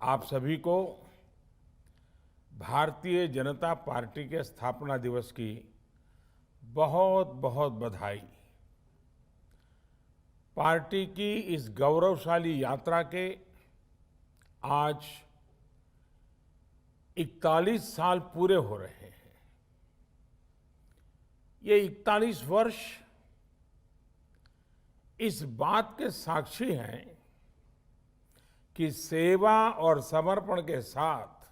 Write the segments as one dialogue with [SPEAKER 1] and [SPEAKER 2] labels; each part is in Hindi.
[SPEAKER 1] आप सभी को भारतीय जनता पार्टी के स्थापना दिवस की बहुत बहुत बधाई। पार्टी की इस गौरवशाली यात्रा के आज 41 साल पूरे हो रहे हैं। ये 41 वर्ष इस बात के साक्षी हैं कि सेवा और समर्पण के साथ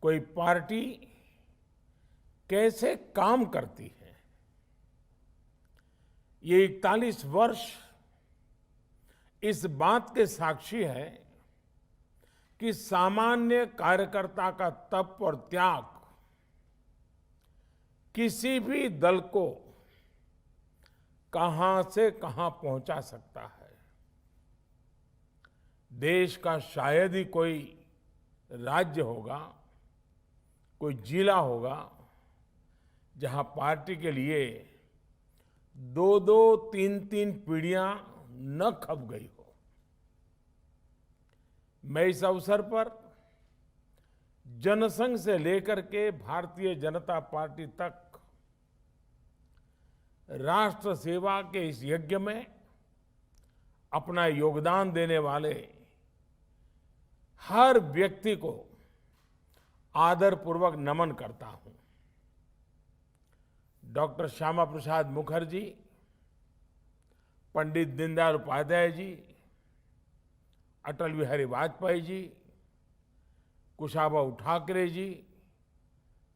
[SPEAKER 1] कोई पार्टी कैसे काम करती है। ये 41 वर्ष इस बात के साक्षी है कि सामान्य कार्यकर्ता का तप और त्याग किसी भी दल को कहां से कहां पहुंचा सकता है। देश का शायद ही कोई राज्य होगा, कोई जिला होगा जहां पार्टी के लिए दो दो तीन तीन पीढ़ियां न खप गई हो। मैं इस अवसर पर जनसंघ से लेकर के भारतीय जनता पार्टी तक राष्ट्र सेवा के इस यज्ञ में अपना योगदान देने वाले हर व्यक्ति को आदरपूर्वक नमन करता हूं। डॉक्टर श्यामा प्रसाद मुखर्जी, पंडित दीनदयाल उपाध्याय जी, अटल बिहारी वाजपेयी जी, कुशाभाऊ ठाकरे जी,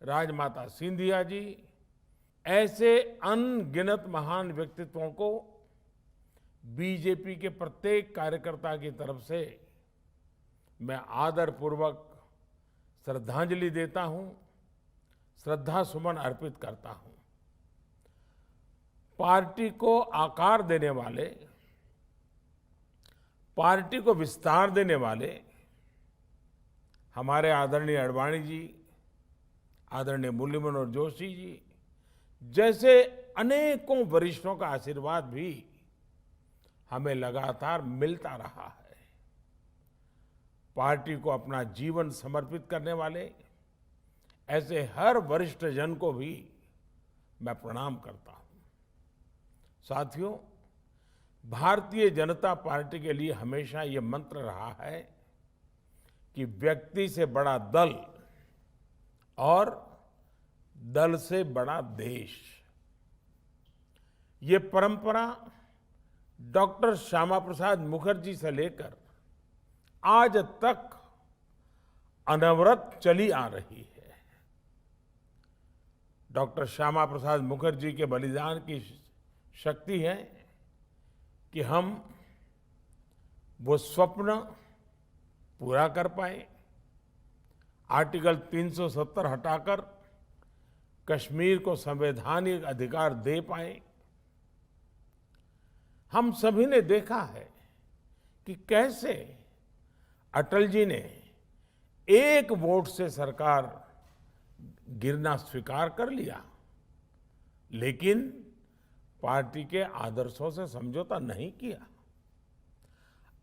[SPEAKER 1] राजमाता सिंधिया जी, ऐसे अनगिनत महान व्यक्तित्वों को बीजेपी के प्रत्येक कार्यकर्ता की तरफ से मैं आदरपूर्वक श्रद्धांजलि देता हूं, श्रद्धा सुमन अर्पित करता हूं। पार्टी को आकार देने वाले, पार्टी को विस्तार देने वाले हमारे आदरणीय अडवाणी जी, आदरणीय मुरली मनोहर जोशी जी जैसे अनेकों वरिष्ठों का आशीर्वाद भी हमें लगातार मिलता रहा है। पार्टी को अपना जीवन समर्पित करने वाले ऐसे हर वरिष्ठ जन को भी मैं प्रणाम करता हूं। साथियों, भारतीय जनता पार्टी के लिए हमेशा ये मंत्र रहा है कि व्यक्ति से बड़ा दल और दल से बड़ा देश। ये परंपरा डॉक्टर श्यामा प्रसाद मुखर्जी से लेकर आज तक अनवरत चली आ रही है। डॉक्टर श्यामा प्रसाद मुखर्जी के बलिदान की शक्ति है कि हम वो स्वप्न पूरा कर पाए। आर्टिकल 370 हटाकर कश्मीर को संवैधानिक अधिकार दे पाए। हम सभी ने देखा है कि कैसे अटल जी ने एक वोट से सरकार गिरना स्वीकार कर लिया, लेकिन पार्टी के आदर्शों से समझौता नहीं किया।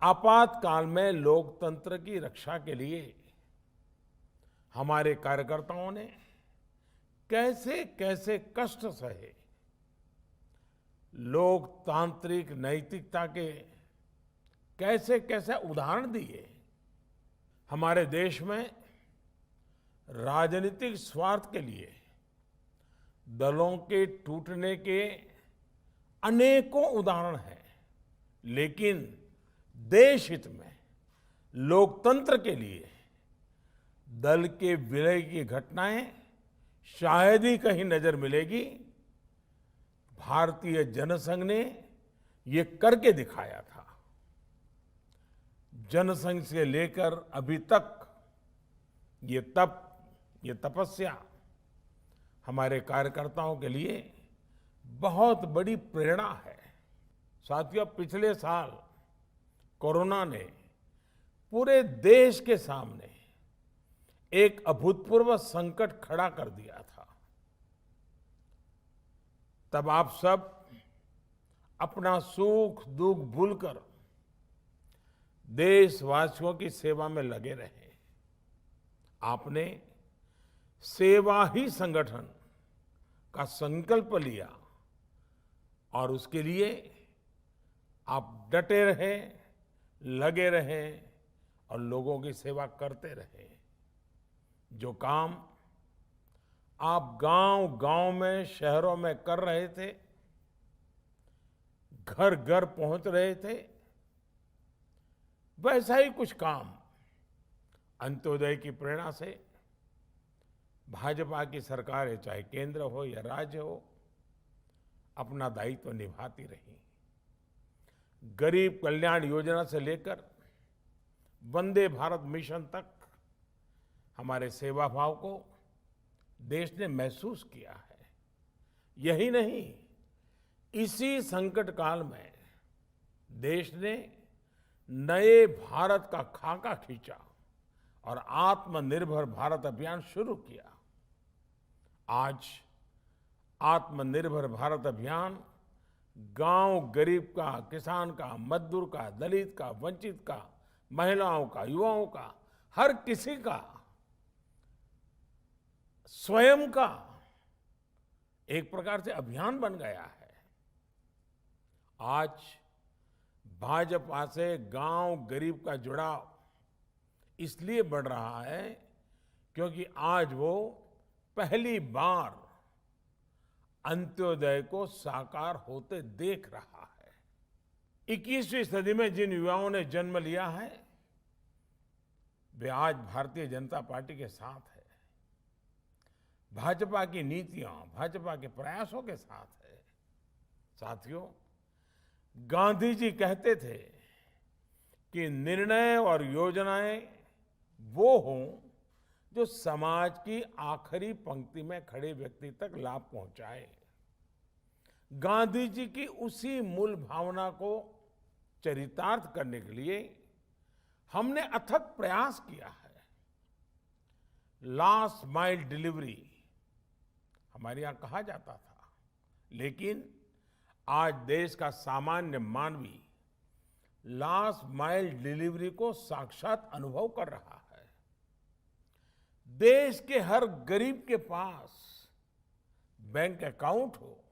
[SPEAKER 1] आपातकाल में लोकतंत्र की रक्षा के लिए हमारे कार्यकर्ताओं ने कैसे कैसे कष्ट सहे। लोकतांत्रिक नैतिकता के कैसे कैसे उदाहरण दिए। हमारे देश में राजनीतिक स्वार्थ के लिए दलों के टूटने के अनेकों उदाहरण हैं, लेकिन देश हित में लोकतंत्र के लिए दल के विलय की घटनाएं शायद ही कहीं नजर मिलेगी। भारतीय जनसंघ ने ये करके दिखाया था। जनसंघ से लेकर अभी तक ये तप, ये तपस्या हमारे कार्यकर्ताओं के लिए बहुत बड़ी प्रेरणा है। साथियों, पिछले साल कोरोना ने पूरे देश के सामने एक अभूतपूर्व संकट खड़ा कर दिया था। तब आप सब अपना सुख दुख भूलकर देशवासियों की सेवा में लगे रहे। आपने सेवा ही संगठन का संकल्प लिया और उसके लिए आप डटे रहे, लगे रहे और लोगों की सेवा करते रहे। जो काम आप गांव-गांव में, शहरों में कर रहे थे, घर-घर पहुंच रहे थे, वैसा ही कुछ काम अंत्योदय की प्रेरणा से भाजपा की सरकारें, चाहे केंद्र हो या राज्य हो, अपना दायित्व निभाती रही। गरीब कल्याण योजना से लेकर वंदे भारत मिशन तक हमारे सेवा भाव को देश ने महसूस किया है। यही नहीं, इसी संकट काल में देश ने नए भारत का खाका खींचा और आत्मनिर्भर भारत अभियान शुरू किया। आज आत्मनिर्भर भारत अभियान गांव गरीब का, किसान का, मजदूर का, दलित का, वंचित का, महिलाओं का, युवाओं का, हर किसी का स्वयं का एक प्रकार से अभियान बन गया है। आज भाजपा से गांव गरीब का जुड़ाव इसलिए बढ़ रहा है क्योंकि आज वो पहली बार अंत्योदय को साकार होते देख रहा है। 21वीं सदी में जिन युवाओं ने जन्म लिया है, वे आज भारतीय जनता पार्टी के साथ है, भाजपा की नीतियां, भाजपा के प्रयासों के साथ है। साथियों, गांधी जी कहते थे कि निर्णय और योजनाएं वो हों जो समाज की आखिरी पंक्ति में खड़े व्यक्ति तक लाभ पहुंचाए। गांधी जी की उसी मूल भावना को चरितार्थ करने के लिए हमने अथक प्रयास किया है। लास्ट माइल डिलीवरी हमारे यहां कहा जाता था, लेकिन आज देश का सामान्य मानवी लास्ट माइल डिलीवरी को साक्षात अनुभव कर रहा है। देश के हर गरीब के पास बैंक अकाउंट हो,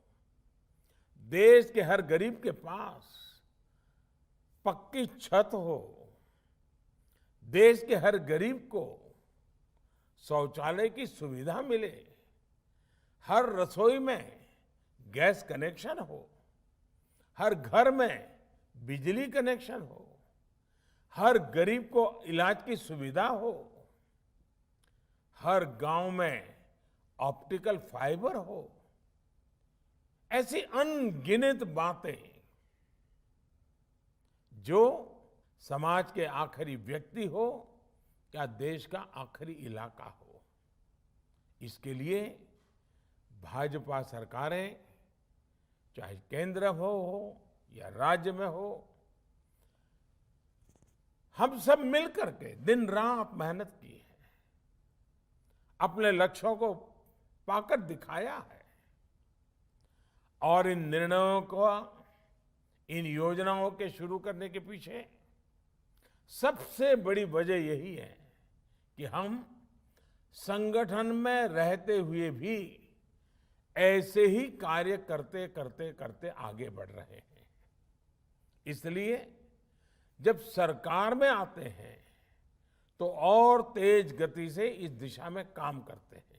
[SPEAKER 1] देश के हर गरीब के पास पक्की छत हो, देश के हर गरीब को शौचालय की सुविधा मिले, हर रसोई में गैस कनेक्शन हो, हर घर में बिजली कनेक्शन हो, हर गरीब को इलाज की सुविधा हो, हर गांव में ऑप्टिकल फाइबर हो। ऐसी अनगिनत बातें जो समाज के आखिरी व्यक्ति हो या देश का आखिरी इलाका हो, इसके लिए भाजपा सरकारें, चाहे केंद्र हो या राज्य में हो, हम सब मिलकर के दिन रात मेहनत की है, अपने लक्ष्यों को पाकर दिखाया है। और इन निर्णयों को, इन योजनाओं के शुरू करने के पीछे सबसे बड़ी वजह यही है कि हम संगठन में रहते हुए भी ऐसे ही कार्य करते करते करते आगे बढ़ रहे हैं। इसलिए जब सरकार में आते हैं तो और तेज गति से इस दिशा में काम करते हैं।